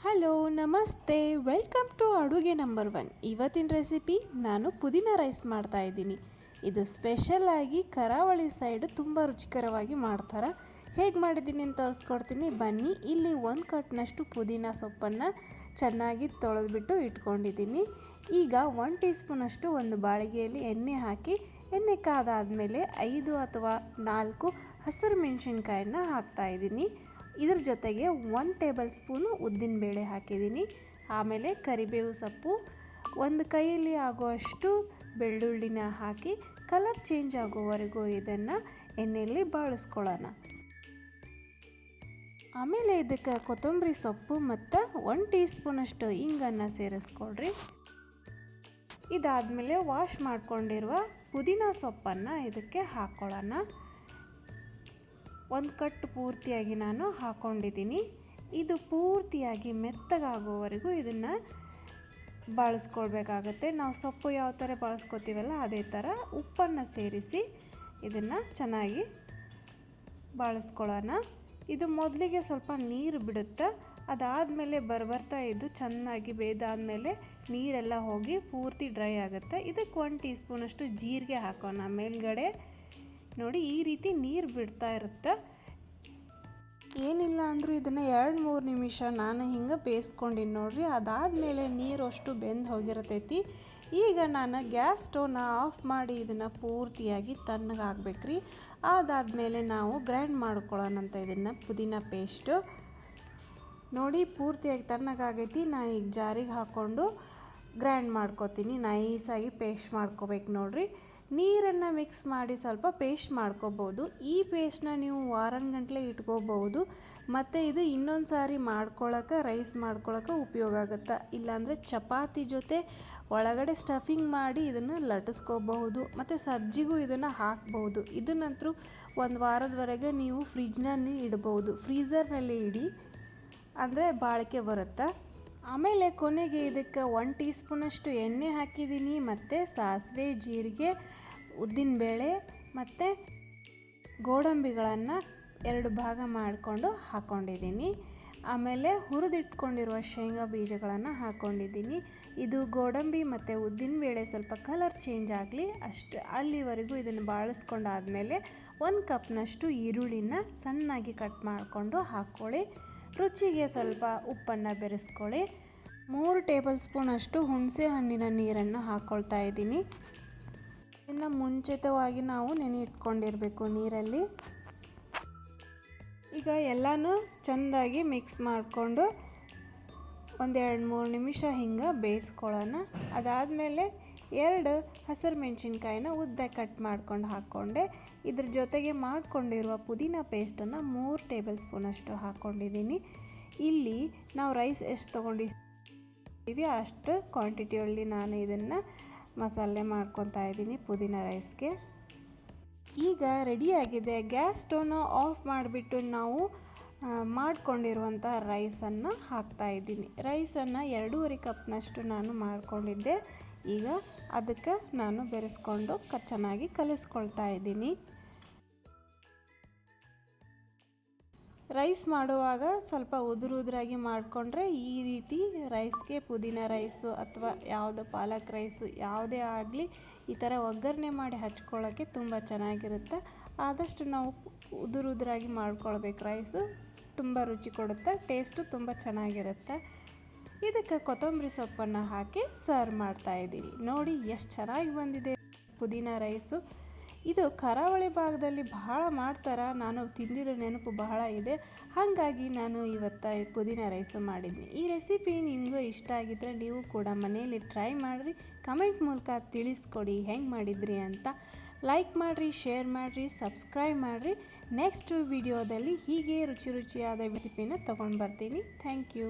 Hello ನಮಸ್ತೆ, welcome to ಅಡುಗೆ number 1. ಇವತ್ತಿನ ರೆಸಿಪಿ ನಾನು ಪುದೀನ ರೈಸ್ ಮಾಡ್ತಾ ಇದ್ದೀನಿ. ಇದು ಸ್ಪೆಷಲಾಗಿ ಕರಾವಳಿ ಸೈಡ್ ತುಂಬ ರುಚಿಕರವಾಗಿ ಮಾಡ್ತಾರೆ. ಹೇಗೆ ಮಾಡಿದ್ದೀನಿ ಅಂತ ತೋರಿಸ್ಕೊಡ್ತೀನಿ ಬನ್ನಿ. ಇಲ್ಲಿ 1 ಕಟ್ನಷ್ಟು ಪುದೀನ ಸೊಪ್ಪನ್ನು ಚೆನ್ನಾಗಿ ತೊಳೆದ್ಬಿಟ್ಟು ಇಟ್ಕೊಂಡಿದ್ದೀನಿ. ಈಗ 1 ಟೀ ಸ್ಪೂನಷ್ಟು ಒಂದು ಬಾಳಿಗೆಯಲ್ಲಿ ಎಣ್ಣೆ ಹಾಕಿ, ಎಣ್ಣೆ ಕಾದಾದಮೇಲೆ 5 ಅಥವಾ 4 ಹಸಿರು ಮೆಣಸಿನ್ಕಾಯನ್ನ ಹಾಕ್ತಾಯಿದ್ದೀನಿ. ಇದ್ರ ಜೊತೆಗೆ 1 ಟೇಬಲ್ ಸ್ಪೂನು ಉದ್ದಿನಬೇಳೆ ಹಾಕಿದ್ದೀನಿ. ಆಮೇಲೆ ಕರಿಬೇವು ಸೊಪ್ಪು, ಒಂದು ಕೈಯಲ್ಲಿ ಆಗುವಷ್ಟು ಬೆಳ್ಳುಳ್ಳಿನ ಹಾಕಿ ಕಲರ್ ಚೇಂಜ್ ಆಗೋವರೆಗೂ ಇದನ್ನು ಎಣ್ಣೆಯಲ್ಲಿ ಬಾಳಿಸ್ಕೊಳ್ಳೋಣ. ಆಮೇಲೆ ಇದಕ್ಕೆ ಕೊತ್ತಂಬರಿ ಸೊಪ್ಪು ಮತ್ತು 1 ಟೀ ಸ್ಪೂನಷ್ಟು ಇಂಗನ್ನು ಸೇರಿಸ್ಕೊಳ್ರಿ. ಇದಾದಮೇಲೆ ವಾಶ್ ಮಾಡ್ಕೊಂಡಿರುವ ಪುದೀನ ಸೊಪ್ಪನ್ನು ಇದಕ್ಕೆ ಹಾಕ್ಕೊಳ್ಳೋಣ. 1 ಕಟ್ ಪೂರ್ತಿಯಾಗಿ ನಾನು ಹಾಕ್ಕೊಂಡಿದ್ದೀನಿ. ಇದು ಪೂರ್ತಿಯಾಗಿ ಮೆತ್ತಗಾಗೋವರೆಗೂ ಇದನ್ನು ಬಳಸ್ಕೊಳ್ಬೇಕಾಗತ್ತೆ. ನಾವು ಸೊಪ್ಪು ಯಾವ ಥರ ಬಳಸ್ಕೊತೀವಲ್ಲ ಅದೇ ಥರ ಉಪ್ಪನ್ನು ಸೇರಿಸಿ ಇದನ್ನು ಚೆನ್ನಾಗಿ ಬಳಸ್ಕೊಳ್ಳೋಣ. ಇದು ಮೊದಲಿಗೆ ಸ್ವಲ್ಪ ನೀರು ಬಿಡುತ್ತೆ, ಅದಾದಮೇಲೆ ಬರ್ತಾ ಇದು ಚೆನ್ನಾಗಿ ಬೇಯ್ದಾದಮೇಲೆ ನೀರೆಲ್ಲ ಹೋಗಿ ಪೂರ್ತಿ ಡ್ರೈ ಆಗುತ್ತೆ. ಇದಕ್ಕೆ 1 ಟೀ ಸ್ಪೂನಷ್ಟು ಜೀರಿಗೆ ಹಾಕೋಣ. ಮೇಲ್ಗಡೆ ನೋಡಿ ಈ ರೀತಿ ನೀರು ಬಿಡ್ತಾ ಇರುತ್ತೆ. ಏನಿಲ್ಲ ಅಂದರೂ ಇದನ್ನು 2-3 ನಿಮಿಷ ನಾನು ಹಿಂಗೆ ಬೇಯಿಸ್ಕೊಂಡಿನಿ ನೋಡ್ರಿ. ಅದಾದಮೇಲೆ ನೀರು ಅಷ್ಟು ಬೆಂದು ಹೋಗಿರ್ತೈತಿ. ಈಗ ನಾನು ಗ್ಯಾಸ್ ಸ್ಟವ್ನ ಆಫ್ ಮಾಡಿ ಇದನ್ನು ಪೂರ್ತಿಯಾಗಿ ತಣ್ಣಗಾಗಬೇಕ್ರಿ. ಅದಾದಮೇಲೆ ನಾವು ಗ್ರೈಂಡ್ ಮಾಡ್ಕೊಳ್ಳೋಣಂತ ಇದನ್ನು ಪುದೀನ ಪೇಸ್ಟು. ನೋಡಿ ಪೂರ್ತಿಯಾಗಿ ತಣ್ಣಗಾಗೈತಿ. ನಾನು ಈಗ ಜಾರಿಗೆ ಹಾಕ್ಕೊಂಡು ಗ್ರೈಂಡ್ ಮಾಡ್ಕೊತೀನಿ. ನೈಸಾಗಿ ಪೇಸ್ಟ್ ಮಾಡ್ಕೋಬೇಕು ನೋಡ್ರಿ. ನೀರನ್ನು ಮಿಕ್ಸ್ ಮಾಡಿ ಸ್ವಲ್ಪ ಪೇಸ್ಟ್ ಮಾಡ್ಕೋಬೋದು. ಈ ಪೇಸ್ಟನ್ನ ನೀವು ವಾರಗಂಟ್ಲೆ ಇಟ್ಕೋಬೋದು. ಮತ್ತು ಇದು ಇನ್ನೊಂದು ಸಾರಿ ಮಾಡ್ಕೊಳ್ಳೋಕೆ, ರೈಸ್ ಮಾಡ್ಕೊಳ್ಳೋಕೆ ಉಪಯೋಗ ಆಗುತ್ತೆ. ಇಲ್ಲಾಂದರೆ ಚಪಾತಿ ಜೊತೆ ಒಳಗಡೆ ಸ್ಟಫಿಂಗ್ ಮಾಡಿ ಇದನ್ನು ಲಟ್ಟಿಸ್ಕೋಬಹುದು. ಮತ್ತು ಸಬ್ಜಿಗೂ ಇದನ್ನು ಹಾಕ್ಬೋದು. ಇದನ್ನಂತರೂ 1 ವಾರದವರೆಗೆ ನೀವು ಫ್ರಿಜ್ನಲ್ಲಿ ಇಡ್ಬೋದು. ಫ್ರೀಝರ್ನಲ್ಲಿ ಇಡಿ, ಅಂದರೆ ಬಾಳಿಕೆ ಬರುತ್ತೆ. ಆಮೇಲೆ ಕೊನೆಗೆ ಇದಕ್ಕೆ 1 ಟೀ ಸ್ಪೂನಷ್ಟು ಎಣ್ಣೆ ಹಾಕಿದ್ದೀನಿ. ಮತ್ತು ಸಾಸಿವೆ, ಜೀರಿಗೆ, ಉದ್ದಿನಬೇಳೆ ಮತ್ತು ಗೋಡಂಬಿಗಳನ್ನು 2 ಭಾಗ ಮಾಡಿಕೊಂಡು ಹಾಕ್ಕೊಂಡಿದ್ದೀನಿ. ಆಮೇಲೆ ಹುರಿದಿಟ್ಕೊಂಡಿರುವ ಶೇಂಗಾ ಬೀಜಗಳನ್ನು ಹಾಕ್ಕೊಂಡಿದ್ದೀನಿ. ಇದು ಗೋಡಂಬಿ ಮತ್ತು ಉದ್ದಿನಬೇಳೆ ಸ್ವಲ್ಪ ಕಲರ್ ಚೇಂಜ್ ಆಗಲಿ ಅಲ್ಲಿವರೆಗೂ ಇದನ್ನು ಬಾಳಿಸ್ಕೊಂಡಾದಮೇಲೆ 1 ಕಪ್ನಷ್ಟು ಈರುಳ್ಳಿನ ಸಣ್ಣಾಗಿ ಕಟ್ ಮಾಡಿಕೊಂಡು ಹಾಕ್ಕೊಳ್ಳಿ. ರುಚಿಗೆ ಸ್ವಲ್ಪ ಉಪ್ಪನ್ನು ಬೆರೆಸ್ಕೊಳ್ಳಿ. 3 ಟೇಬಲ್ ಸ್ಪೂನಷ್ಟು ಹುಣಸೆ ಹಣ್ಣಿನ ನೀರನ್ನು ಹಾಕ್ಕೊಳ್ತಾ ಇದ್ದೀನಿ. ಇನ್ನು ಮುಂಚಿತವಾಗಿ ನಾವು ನೆನೆ ಇಟ್ಕೊಂಡಿರಬೇಕು ನೀರಲ್ಲಿ. ಈಗ ಎಲ್ಲನೂ ಚೆಂದಾಗಿ ಮಿಕ್ಸ್ ಮಾಡಿಕೊಂಡು 1-2-3 ನಿಮಿಷ ಹಿಂಗೆ ಬೇಯಿಸ್ಕೊಳ್ಳೋಣ. ಅದಾದಮೇಲೆ 2 ಹಸಿರು ಮೆಣಸಿನ್ಕಾಯಿನ ಉದ್ದ ಕಟ್ ಮಾಡ್ಕೊಂಡು ಹಾಕ್ಕೊಂಡೆ. ಇದ್ರ ಜೊತೆಗೆ ಮಾಡ್ಕೊಂಡಿರುವ ಪುದೀನ ಪೇಸ್ಟನ್ನು 3 ಟೇಬಲ್ ಸ್ಪೂನಷ್ಟು ಹಾಕ್ಕೊಂಡಿದ್ದೀನಿ. ಇಲ್ಲಿ ನಾವು ರೈಸ್ ಎಷ್ಟು ತೊಗೊಂಡಿದ್ದೀವಿ ಅಷ್ಟು ಕ್ವಾಂಟಿಟಿಯಲ್ಲಿ ನಾನು ಇದನ್ನು ಮಸಾಲೆ ಮಾಡ್ಕೊತಾ ಇದ್ದೀನಿ ಪುದೀನ ರೈಸ್ಗೆ. ಈಗ ರೆಡಿಯಾಗಿದೆ. ಗ್ಯಾಸ್ ಸ್ಟವ್ನ ಆಫ್ ಮಾಡಿಬಿಟ್ಟು ನಾವು ಮಾಡ್ಕೊಂಡಿರುವಂಥ ರೈಸನ್ನು ಹಾಕ್ತಾಯಿದ್ದೀನಿ. ರೈಸನ್ನು 2.5 ಕಪ್ನಷ್ಟು ನಾನು ಮಾಡ್ಕೊಂಡಿದ್ದೆ. ಈಗ ಅದಕ್ಕೆ ನಾನು ಬೆರೆಸ್ಕೊಂಡು ಚೆನ್ನಾಗಿ ಕಲಿಸ್ಕೊಳ್ತಾ ಇದ್ದೀನಿ. ರೈಸ್ ಮಾಡುವಾಗ ಸ್ವಲ್ಪ ಉದುರಾಗಿ ಮಾಡಿಕೊಂಡ್ರೆ ಈ ರೀತಿ ರೈಸ್ಗೆ ಪುದೀನ ರೈಸು ಅಥವಾ ಯಾವುದೋ ಪಾಲಕ್ ರೈಸು ಯಾವುದೇ ಆಗಲಿ ಈ ಥರ ಒಗ್ಗರಣೆ ಮಾಡಿ ಹಚ್ಕೊಳ್ಳೋಕ್ಕೆ ತುಂಬ ಚೆನ್ನಾಗಿರುತ್ತೆ. ಆದಷ್ಟು ನಾವು ಉದುರಾಗಿ ಮಾಡ್ಕೊಳ್ಬೇಕು. ರೈಸು ತುಂಬ ರುಚಿ ಕೊಡುತ್ತೆ, ಟೇಸ್ಟು ತುಂಬ ಚೆನ್ನಾಗಿರುತ್ತೆ. ಇದಕ್ಕೆ ಕೊತ್ತಂಬರಿ ಸೊಪ್ಪನ್ನು ಹಾಕಿ ಸರ್ವ್ ಮಾಡ್ತಾಯಿದ್ದೀವಿ. ನೋಡಿ ಎಷ್ಟು ಚೆನ್ನಾಗಿ ಬಂದಿದೆ ಪುದೀನ ರೈಸು. ಇದು ಕರಾವಳಿ ಭಾಗದಲ್ಲಿ ಬಹಳ ಮಾಡ್ತಾರೆ. ನಾನು ತಿಂದಿರೋ ನೆನಪು ಬಹಳ ಇದೆ, ಹಾಗಾಗಿ ನಾನು ಇವತ್ತು ಪುದೀನ ರೈಸು ಮಾಡಿದ್ದೀನಿ. ಈ ರೆಸಿಪಿ ನಿಮಗೂ ಇಷ್ಟ ಆಗಿದ್ದರೆ ನೀವು ಕೂಡ ಮನೆಯಲ್ಲಿ ಟ್ರೈ ಮಾಡಿರಿ. ಕಮೆಂಟ್ ಮೂಲಕ ತಿಳಿಸ್ಕೊಡಿ ಹೆಂಗೆ ಮಾಡಿದ್ರಿ ಅಂತ. ಲೈಕ್ ಮಾಡಿರಿ, ಶೇರ್ ಮಾಡಿರಿ, ಸಬ್ಸ್ಕ್ರೈಬ್ ಮಾಡಿರಿ. ನೆಕ್ಸ್ಟ್ ವಿಡಿಯೋದಲ್ಲಿ ಹೀಗೆ ರುಚಿಯಾದ ರೆಸಿಪಿನ ತೊಗೊಂಡು ಬರ್ತೀನಿ. Thank you.